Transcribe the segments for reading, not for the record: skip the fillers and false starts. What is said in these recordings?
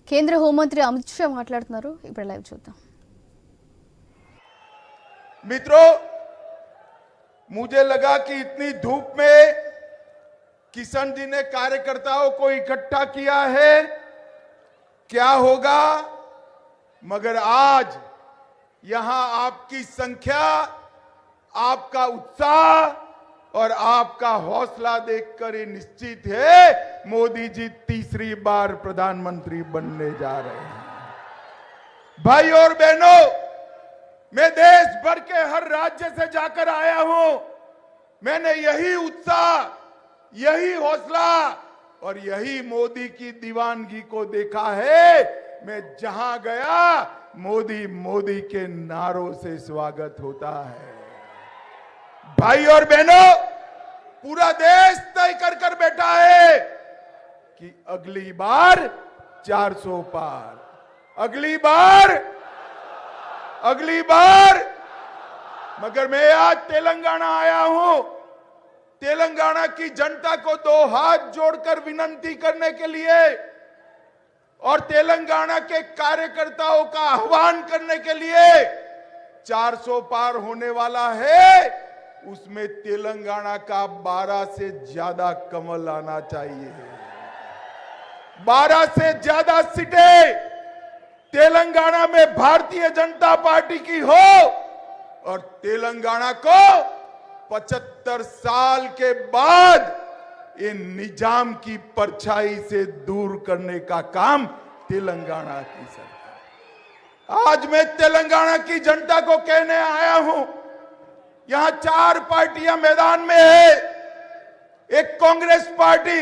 కేంద్ర హోంమంత్రి అమిత్ షా మాట్లాడుతున్నారు. ఇప్పుడు లైవ్ చూద్దాం. मित्रों, मुझे लगा कि इतनी धूप में किशन जी ने कार्यकर्ताओं को इकट्ठा किया है, क्या होगा, मगर आज यहां आपकी संख्या, आपका उत्साह और आपका हौसला देखकर ये निश्चित है मोदी जी तीसरी बार प्रधानमंत्री बनने जा रहे हैं। भाई और बहनों, मैं देश भर के हर राज्य से जाकर आया हूं। मैंने यही उत्साह, यही हौसला और यही मोदी की दीवानगी को देखा है। मैं जहां गया मोदी मोदी के नारों से स्वागत होता है। भाई और बहनों, पूरा देश तय कर बैठा है कि अगली बार 400 पार, अगली बार। मगर मैं आज तेलंगाना आया हूं। तेलंगाना की जनता को दो हाथ जोड़कर विनती करने के लिए और तेलंगाना के कार्यकर्ताओं का आह्वान करने के लिए 400 पार होने वाला है। उसमें तेलंगाना का 12 से ज्यादा कमल आना चाहिए। 12 से ज्यादा सीटें तेलंगाना में भारतीय जनता पार्टी की हो और तेलंगाना को 75 साल के बाद ये निजाम की परछाई से दूर करने का काम तेलंगाना की सरकार। आज मैं तेलंगाना की जनता को कहने आया हूं, यहां 4 पार्टियां मैदान में है। एक कांग्रेस पार्टी,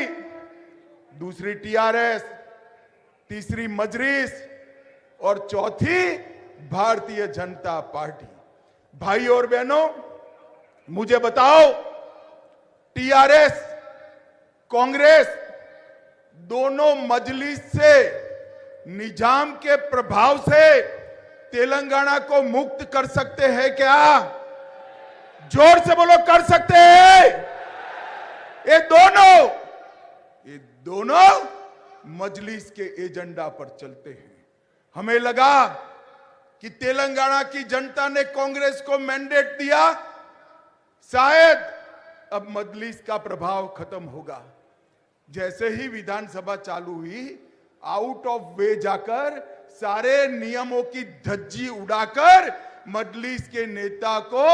दूसरी टीआरएस, तीसरी मजलिस और चौथी भारतीय जनता पार्टी। भाई और बहनों, मुझे बताओ, टीआरएस, कांग्रेस दोनों मजलिस से, निजाम के प्रभाव से तेलंगाना को मुक्त कर सकते हैं क्या? जोर से बोलो, कर सकते हैं? ये दोनों मजलिस के एजेंडा पर चलते हैं। हमें लगा कि तेलंगाना की जनता ने कांग्रेस को मैंडेट दिया, शायद अब मजलिस का प्रभाव खत्म होगा। जैसे ही विधानसभा चालू हुई, आउट ऑफ वे जाकर सारे नियमों की धज्जी उड़ाकर मजलिस के नेता को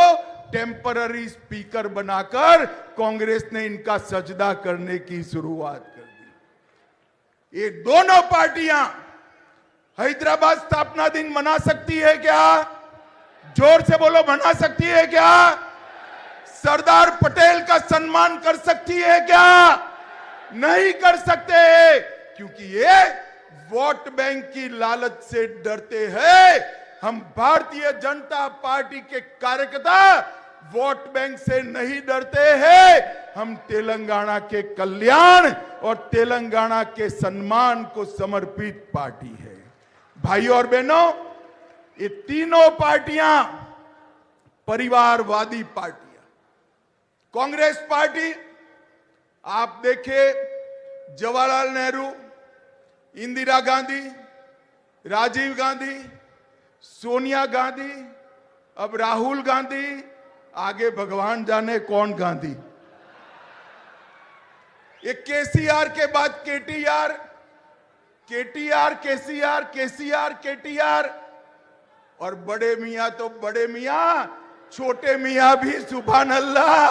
टेम्पररी स्पीकर बनाकर कांग्रेस ने इनका सजदा करने की शुरुआत कर दी। ये दोनों पार्टियां हैदराबाद स्थापना दिन मना सकती है क्या? जोर से बोलो, मना सकती है क्या? सरदार पटेल का सम्मान कर सकती है क्या? नहीं कर सकते, क्योंकि ये वोट बैंक की लालच से डरते हैं। हम भारतीय जनता पार्टी के कार्यकर्ता वोट बैंक से नहीं डरते हैं। हम तेलंगाना के कल्याण और तेलंगाना के सम्मान को समर्पित पार्टी है। भाई और बहनों, ये तीनों पार्टियां परिवारवादी पार्टियां। कांग्रेस पार्टी, आप देखिए, जवाहरलाल नेहरू, इंदिरा गांधी, राजीव गांधी, सोनिया गांधी, अब राहुल गांधी, आगे भगवान जाने कौन गांधी। ये केसीआर के बाद केटीआर, केटीआर और बड़े मियां तो बड़े मियां, छोटे मियां भी सुभान अल्लाह।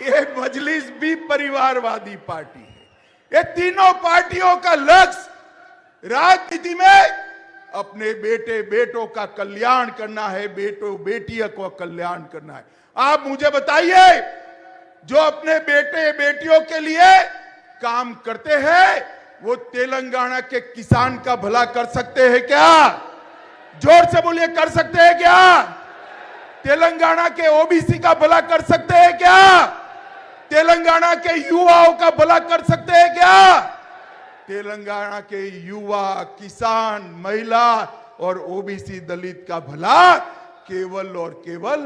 ये मजलिस भी परिवारवादी पार्टी है। ये तीनों पार्टियों का लक्ष्य राजनीति में अपने बेटे बेटों का कल्याण करना है, बेटों बेटियों को कल्याण करना है। आप मुझे बताइए, जो अपने बेटे बेटियों के लिए काम करते हैं वो तेलंगाना के किसान का भला कर सकते हैं क्या? जोर से बोलिए, कर सकते हैं क्या? तेलंगाना के ओबीसी का भला कर सकते हैं क्या? तेलंगाना के युवाओं का भला कर सकते हैं क्या? तेलंगाना के युवा, किसान, महिला और ओबीसी दलित का भला केवल और केवल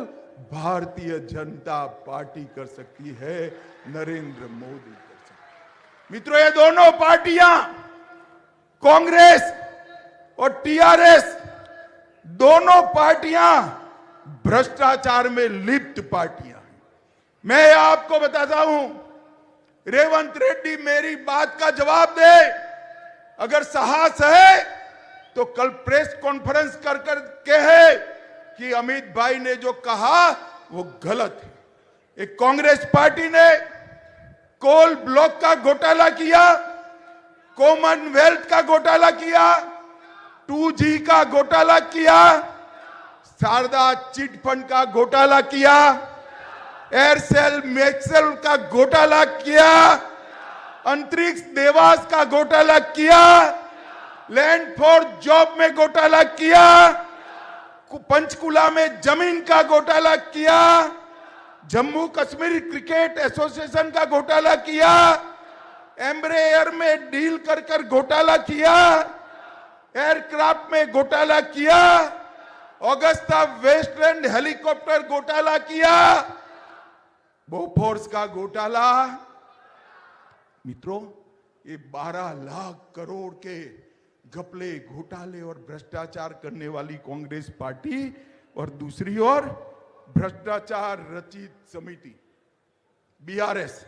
भारतीय जनता पार्टी कर सकती है, नरेंद्र मोदी कर सकते हैं। मित्रों, ये दोनों पार्टियां, कांग्रेस और टीआरएस दोनों पार्टियां भ्रष्टाचार में लिप्त पार्टियां हैं। मैं आपको बताता हूं, रेवंत रेड्डी मेरी बात का जवाब दे। अगर साहस है तो कल प्रेस कॉन्फ्रेंस कर कहे कि अमित भाई ने जो कहा वो गलत है। एक कांग्रेस पार्टी ने कोल ब्लॉक का घोटाला किया, कॉमनवेल्थ का घोटाला किया, 2G का घोटाला किया, शारदा चिट फंड का घोटाला किया, एयरसेल मैक्सेल का घोटाला किया, अंतरिक्ष देवास का घोटाला किया, लैंड फॉर जॉब में घोटाला किया, पंचकुला में जमीन का घोटाला किया, जम्मू कश्मीर क्रिकेट एसोसिएशन का घोटाला किया, एम्ब्रेयर में डील कर घोटाला किया, एयरक्राफ्ट में घोटाला किया, ऑगस्टा वेस्टलैंड हेलीकॉप्टर घोटाला किया, बोफोर्स का घोटाला। मित्रों, ये 12 लाख करोड़ के घपले, घोटाले और भ्रष्टाचार करने वाली कांग्रेस पार्टी और दूसरी ओर भ्रष्टाचार रचित समिति बीआरएस,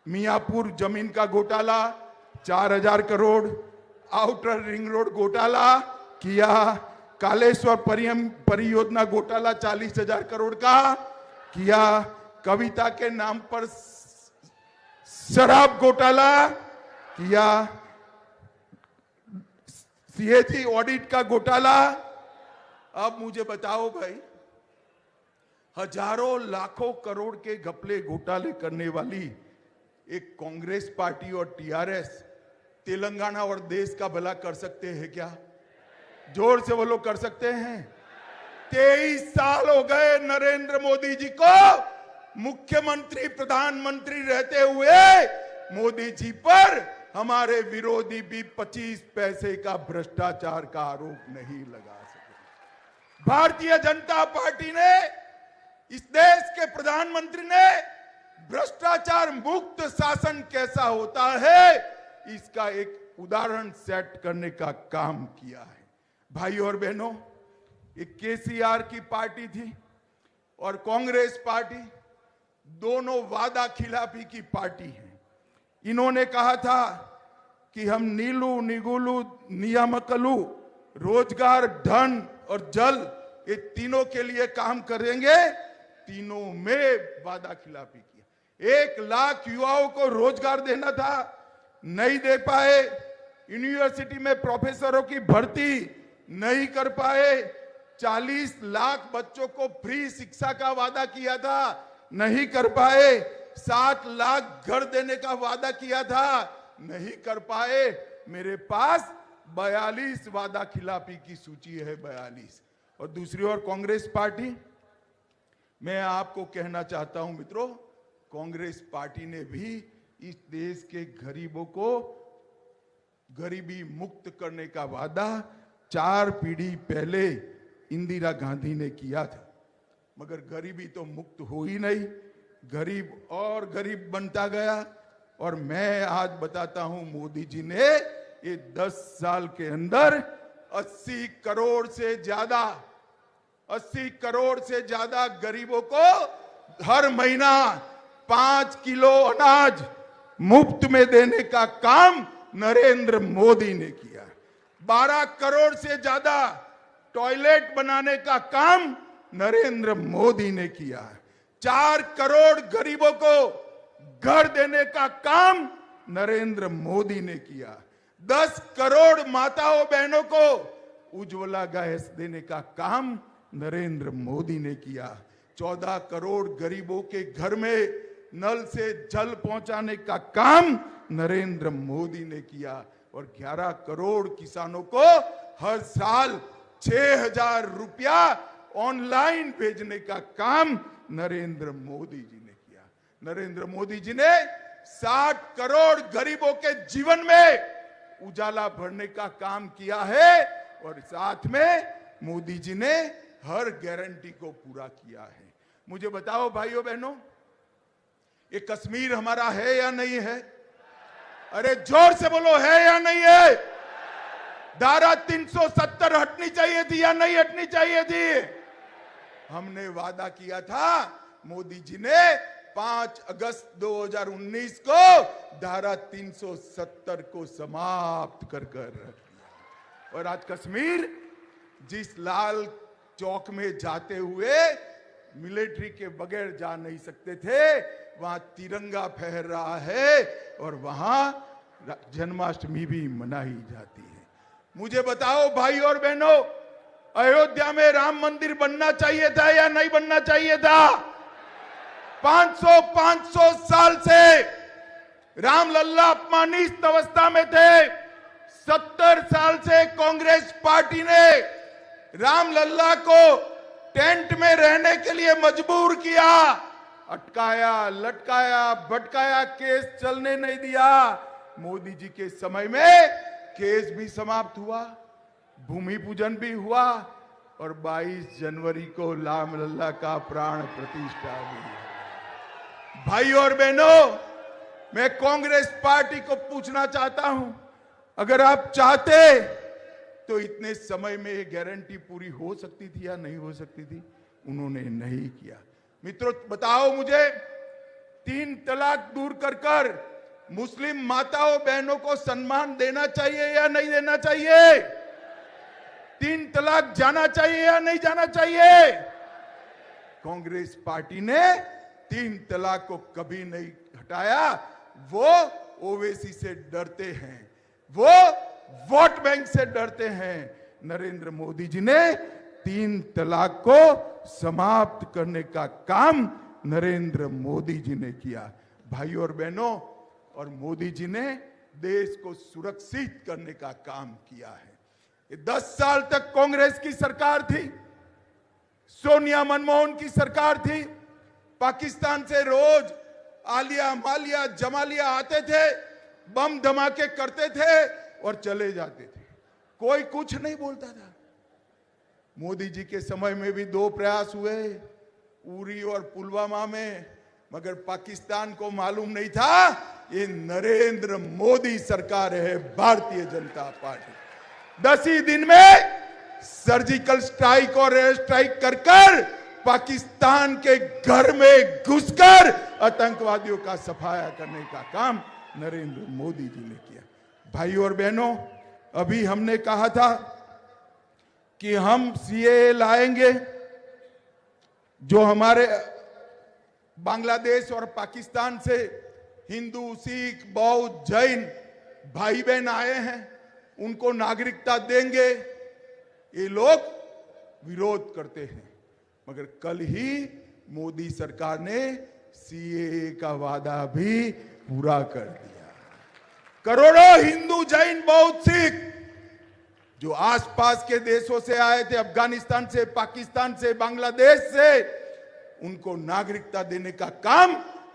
मियापुर जमीन का घोटाला 4000 करोड़, आउटर रिंग रोड घोटाला किया, कालेश्वर परियोजना घोटाला 40,000 करोड़ का किया, कविता के नाम पर शराब घोटाला किया, सीएजी ऑडिट का घोटाला। अब मुझे बताओ भाई, हजारों लाखों करोड़ के घपले घोटाले करने वाली एक कांग्रेस पार्टी और टीआरएस तेलंगाना और देश का भला कर सकते हैं क्या? जोर से वो लोग कर सकते हैं? 23 साल हो गए नरेंद्र मोदी जी को मुख्यमंत्री प्रधानमंत्री रहते हुए। मोदी जी पर हमारे विरोधी भी 25 पैसे का भ्रष्टाचार का आरोप नहीं लगा सके। भारतीय जनता पार्टी ने, इस देश के प्रधानमंत्री ने भ्रष्टाचार मुक्त शासन कैसा होता है इसका एक उदाहरण सेट करने का काम किया है। भाई और बहनों, एक केसीआर की पार्टी थी और कांग्रेस पार्टी, दोनों वादा खिलाफी की पार्टी है। इन्होंने कहा था कि हम नीलू, निगुलू, नियामकलू, रोजगार, धन और जल, ये तीनों के लिए काम करेंगे। तीनों में वादा खिलाफी किया। 1 लाख युवाओं को रोजगार देना था, नहीं दे पाए। यूनिवर्सिटी में प्रोफेसरों की भर्ती नहीं कर पाए। 40 लाख बच्चों को फ्री शिक्षा का वादा किया था, नहीं कर पाए। 7 लाख घर देने का वादा किया था, नहीं कर पाए। मेरे पास 42 वादा खिलाफी की सूची है, 42। और दूसरी ओर कांग्रेस पार्टी, मैं आपको कहना चाहता हूं मित्रों, कांग्रेस पार्टी ने भी इस देश के गरीबों को गरीबी मुक्त करने का वादा 4 पीढ़ी पहले इंदिरा गांधी ने किया था, मगर गरीबी तो मुक्त हो ही नहीं, गरीब और गरीब बनता गया। और मैं आज बताता हूं, मोदी जी ने ये 10 साल के अंदर 80 करोड़ से ज्यादा गरीबों को हर महीना 5 किलो अनाज मुफ्त में देने का काम नरेंद्र मोदी ने किया। 12 करोड़ से ज्यादा टॉयलेट बनाने का काम नरेंद्र मोदी ने किया। 4 करोड़ गरीबों को घर देने का काम नरेंद्र मोदी ने किया। 10 करोड़ माताओं बहनों को उज्ज्वला गैस देने का काम नरेंद्र मोदी ने किया। 14 करोड़ गरीबों के घर में नल से जल पहुंचाने का काम नरेंद्र मोदी ने किया। और 11 करोड़ किसानों को हर साल 6,000 रुपया ऑनलाइन भेजने का काम नरेंद्र मोदी जी ने किया। नरेंद्र मोदी जी ने 60 करोड़ गरीबों के जीवन में उजाला भरने का काम किया है। और साथ में मोदी जी ने हर गारंटी को पूरा किया है। मुझे बताओ भाइयों बहनों, ये कश्मीर हमारा है या नहीं है? अरे जोर से बोलो, है या नहीं है? धारा 370 हटनी चाहिए थी या नहीं हटनी चाहिए थी? हमने वादा किया था, मोदी जी ने 5 अगस्त 2019 को धारा 370 को समाप्त कर रख दिया। और आज कश्मीर जिस लाल चौक में जाते हुए मिलिट्री के बगैर जा नहीं सकते थे, वहां तिरंगा फहर रहा है और वहां जन्माष्टमी भी मनाई जाती है। मुझे बताओ भाई और बहनों, अयोध्या में राम मंदिर बनना चाहिए था या नहीं बनना चाहिए था? 500 साल से राम लल्ला अपमानित अवस्था में थे। 70 साल से कांग्रेस पार्टी ने राम लल्ला को टेंट में रहने के लिए मजबूर किया, अटकाया, लटकाया, भटकाया, केस चलने नहीं दिया। मोदी जी के समय में केस भी समाप्त हुआ, भूमि पूजन भी हुआ और 22 जनवरी को राम लल्ला का प्राण प्रतिष्ठा भी हुआ। भाई और बहनों, मैं कांग्रेस पार्टी को पूछना चाहता हूं, अगर आप चाहते तो इतने समय में ये गारंटी पूरी हो सकती थी या नहीं हो सकती थी? उन्होंने नहीं किया। मित्रों बताओ मुझे, 3 तलाक दूर कर मुस्लिम माताओं बहनों को सम्मान देना चाहिए या नहीं देना चाहिए? 3 तलाक जाना चाहिए या नहीं जाना चाहिए? कांग्रेस पार्टी ने 3 तलाक को कभी नहीं हटाया। वो ओवैसी से डरते हैं, वो वोट बैंक से डरते हैं। नरेंद्र मोदी जी ने 3 तलाक को समाप्त करने का काम नरेंद्र मोदी जी ने किया। भाई और बहनों, और मोदी जी ने देश को सुरक्षित करने का काम किया है। ये 10 साल तक कांग्रेस की सरकार थी, सोनिया मनमोहन की सरकार थी। पाकिस्तान से रोज आलिया, मालिया, जमालिया आते थे, बम धमाके करते थे और चले जाते थे, कोई कुछ नहीं बोलता था। मोदी जी के समय में भी 2 प्रयास हुए, उरी और पुलवामा में, मगर पाकिस्तान को मालूम नहीं था ये नरेंद्र मोदी सरकार है, भारतीय जनता पार्टी। 10 ही दिन में सर्जिकल स्ट्राइक और एयर स्ट्राइक कर पाकिस्तान के घर में घुसकर आतंकवादियों का सफाया करने का काम नरेंद्र मोदी जी ने किया। भाई और बहनों, अभी हमने कहा था कि हम सीएए लाएंगे, जो हमारे बांग्लादेश और पाकिस्तान से हिंदू, सिख, बौद्ध, जैन भाई बहन आए हैं, उनको नागरिकता देंगे। ये लोग विरोध करते हैं, मगर कल ही मोदी सरकार ने सीएए का वादा भी पूरा कर दिया। करोड़ों हिंदू, जैन, बौद्ध, सिख जो आसपास के देशों से आए थे, अफगानिस्तान से, पाकिस्तान से, बांग्लादेश से, उनको नागरिकता देने का काम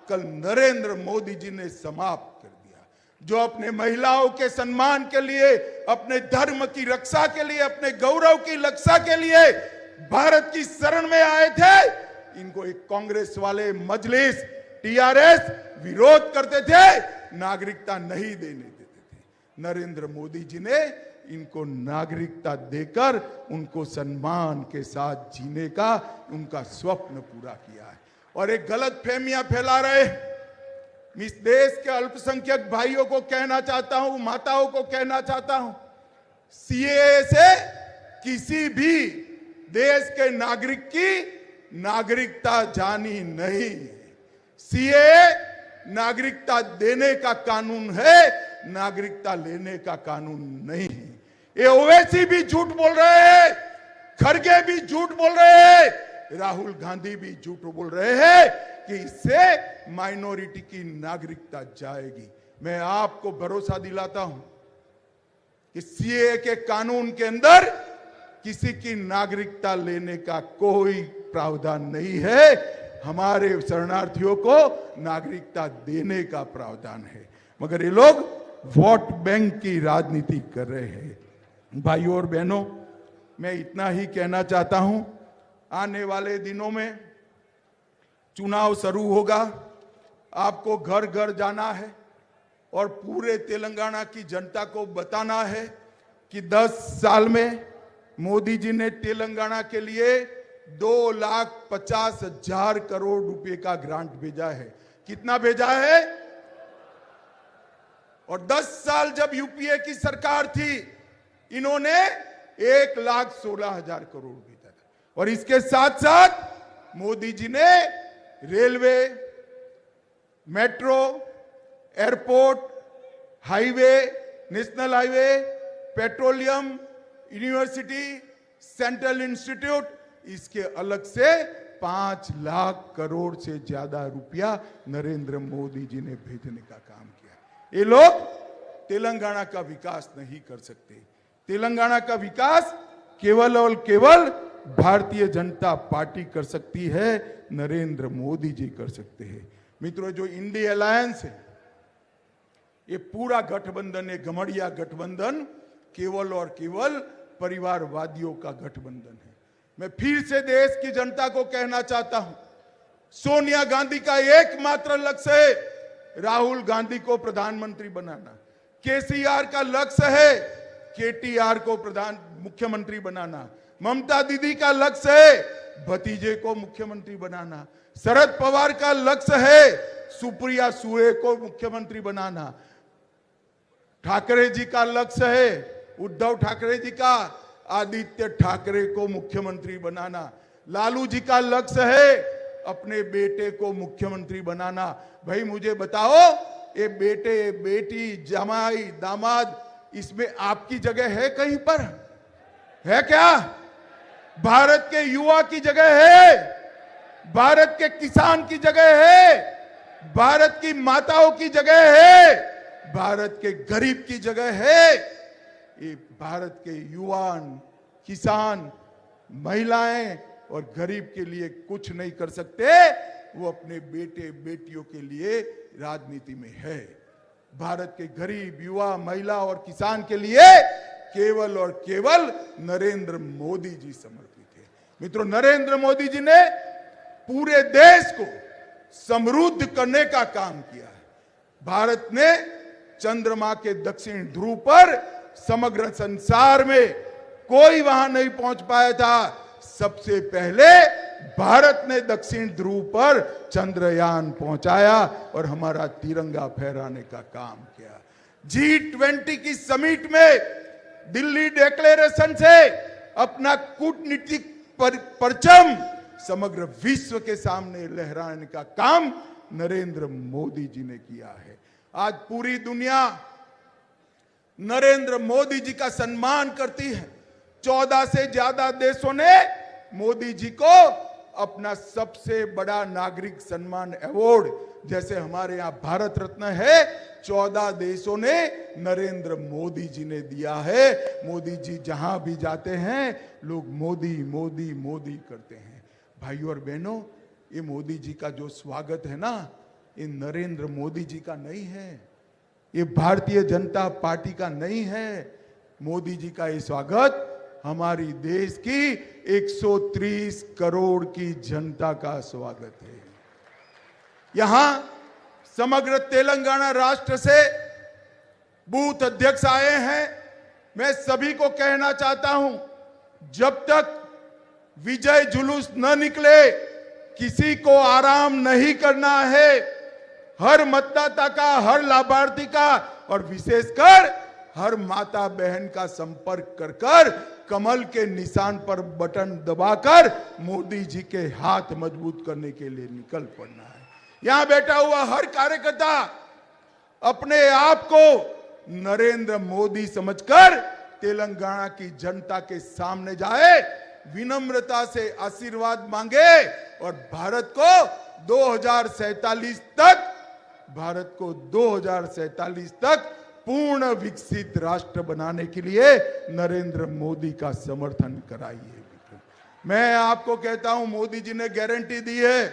कल नरेंद्र मोदी जी ने समाप्त कर दिया। जो अपने महिलाओं के सम्मान के लिए, अपने धर्म की रक्षा के लिए, अपने गौरव की रक्षा के लिए भारत की शरण में आए थे, इनको एक कांग्रेस वाले मजलिस, टीआरएस विरोध करते थे, नागरिकता नहीं देने देते थे। नरेंद्र मोदी जी ने इनको नागरिकता देकर उनको सम्मान के साथ जीने का उनका स्वप्न पूरा किया है। और एक गलत फहमियां फैला रहे इस देश के अल्पसंख्यक भाइयों को कहना चाहता हूं, माताओं को कहना चाहता हूं, सीएए से किसी भी देश के नागरिक की नागरिकता जानी नहीं है। सीएए नागरिकता देने का कानून है, नागरिकता लेने का कानून नहीं है। ये ओवैसी भी झूठ बोल रहे हैं, खड़गे भी झूठ बोल रहे हैं, राहुल गांधी भी झूठ बोल रहे हैं कि इससे माइनॉरिटी की नागरिकता जाएगी। मैं आपको भरोसा दिलाता हूं कि सीएए के कानून के अंदर किसी की नागरिकता लेने का कोई प्रावधान नहीं है। हमारे शरणार्थियों को नागरिकता देने का प्रावधान है, मगर ये लोग वोट बैंक की राजनीति कर रहे हैं। भाइयों और बहनों, मैं इतना ही कहना चाहता हूं, आने वाले दिनों में चुनाव शुरू होगा, आपको घर घर जाना है और पूरे तेलंगाना की जनता को बताना है कि 10 साल में मोदी जी ने तेलंगाना के लिए 2,50,000 करोड़ रुपए का ग्रांट भेजा है। कितना भेजा है? और 10 साल जब यूपीए की सरकार थी, इन्होंने 1,16,000 करोड़ भेजा था। और इसके साथ साथ मोदी जी ने railway, metro, airport, highway, national highway, petroleum, university, central institute, इसके अलग से 5 लाख करोड़ से ज्यादा रुपया नरेंद्र मोदी जी ने भेजने का काम किया। ये लोग तेलंगाना का विकास नहीं कर सकते। तेलंगाना का विकास केवल और केवल भारतीय जनता पार्टी कर सकती है, नरेंद्र मोदी जी कर सकते हैं। मित्रों, जो इंडिया अलायंस है, ये पूरा गठबंधन है, घमड़िया गठबंधन, केवल और केवल परिवारवादियों का गठबंधन है। मैं फिर से देश की जनता को कहना चाहता हूं, सोनिया गांधी का एकमात्र लक्ष्य है राहुल गांधी को प्रधानमंत्री बनाना। केसीआर का लक्ष्य है केटीआर को मुख्यमंत्री बनाना। ममता दीदी का लक्ष्य है भतीजे को मुख्यमंत्री बनाना। शरद पवार का लक्ष्य है सुप्रिया सुळे को मुख्यमंत्री बनाना। ठाकरे जी का लक्ष्य है, उद्धव ठाकरे जी का, आदित्य ठाकरे को मुख्यमंत्री बनाना। लालू जी का लक्ष्य है अपने बेटे को मुख्यमंत्री बनाना। भाई मुझे बताओ, ये बेटे, बेटी, जमाई, दामाद, इसमें आपकी जगह है? कहीं पर है क्या? भारत के युवा की जगह है, भारत के किसान की जगह है, भारत की माताओं की जगह है, भारत के गरीब की जगह है। ये भारत के युवान, किसान, महिलाएं और गरीब के लिए कुछ नहीं कर सकते, वो अपने बेटे बेटियों के लिए राजनीति में है। भारत के गरीब, युवा, महिला और किसान के लिए केवल और केवल नरेंद्र मोदी जी समर्पित है। मित्रों, नरेंद्र मोदी जी ने पूरे देश को समृद्ध करने का काम किया है। भारत ने चंद्रमा के दक्षिण ध्रुव पर समग्र संसार में कोई वहां नहीं पहुंच पाया था। सबसे पहले भारत ने दक्षिण ध्रुव पर चंद्रयान पहुंचाया और हमारा तिरंगा फहराने का काम किया। G20 की समिट में दिल्ली डिक्लेरेशन से अपना कूटनीतिक परचम समग्र विश्व के सामने लहराने का काम नरेंद्र मोदी जी ने किया है। आज पूरी दुनिया नरेंद्र मोदी जी का सम्मान करती है। 14 से ज्यादा देशों ने मोदी जी को अपना सबसे बड़ा नागरिक सम्मान अवार्ड, जैसे हमारे यहां भारत रत्न है, 14 देशों ने नरेंद्र मोदी जी ने दिया है। मोदी जी जहां भी जाते हैं लोग मोदी मोदी मोदी करते हैं। भाइयों और बहनों, ये मोदी जी का जो स्वागत है ना, ये नरेंद्र मोदी जी का नहीं है, ये भारतीय जनता पार्टी का नहीं है। मोदी जी का ये स्वागत हमारी देश की 130 करोड़ की जनता का स्वागत है। यहां समग्र तेलंगाना राष्ट्र से बूथ अध्यक्ष आए हैं। मैं सभी को कहना चाहता हूं, जब तक विजय जुलूस न निकले किसी को आराम नहीं करना है। हर मतदाता का, हर लाभार्थी का और विशेषकर हर माता बहन का संपर्क कर कर कमल के निशान पर बटन दबाकर मोदी जी के हाथ मजबूत करने के लिए निकल पड़ना है। यहां बैठा हुआ हर कार्यकर्ता अपने आप को नरेंद्र मोदी समझकर तेलंगाना की जनता के सामने जाए, विनम्रता से आशीर्वाद मांगे और भारत को 2047 तक पूर्ण विकसित राष्ट्र बनाने के लिए नरेंद्र मोदी का समर्थन कराइए। मैं आपको कहता हूं, मोदी जी ने गारंटी दी है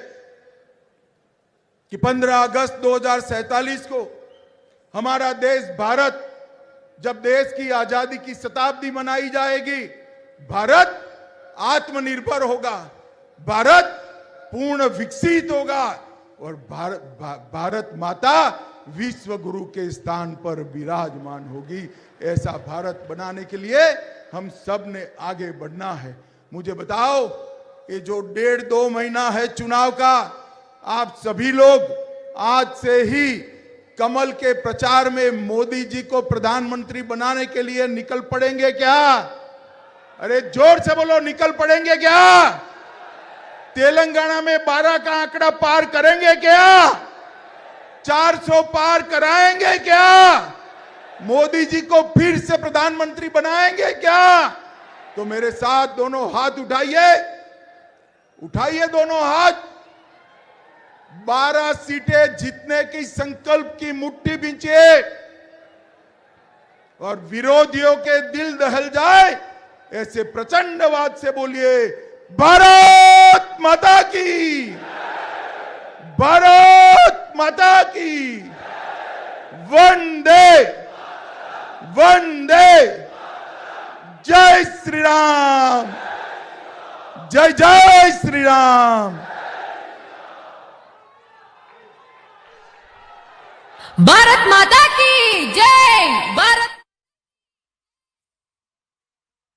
कि 15 अगस्त 2047 को हमारा देश भारत, जब देश की आजादी की शताब्दी मनाई जाएगी, भारत आत्मनिर्भर होगा, भारत पूर्ण विकसित होगा और भारत माता विश्व गुरु के स्थान पर विराजमान होगी। ऐसा भारत बनाने के लिए हम सब ने आगे बढ़ना है। मुझे बताओ, ये जो 1.5-2 महीना है चुनाव का, आप सभी लोग आज से ही कमल के प्रचार में मोदी जी को प्रधानमंत्री बनाने के लिए निकल पड़ेंगे क्या? अरे जोर से बोलो, निकल पड़ेंगे क्या? तेलंगाना में 12 का आंकड़ा पार करेंगे क्या? 400 पार कराएंगे क्या? मोदी जी को फिर से प्रधानमंत्री बनाएंगे क्या? तो मेरे साथ दोनों हाथ उठाइए, उठाइए दोनों हाथ। 12 सीटें जीतने की संकल्प की मुट्ठी बींचिए और विरोधियों के दिल दहल जाए ऐसे प्रचंड आवाज से बोलिए, भारत माता की, भारत माता की, वंदे वंदे, जय श्री राम, जय जय श्री राम। भारत माता की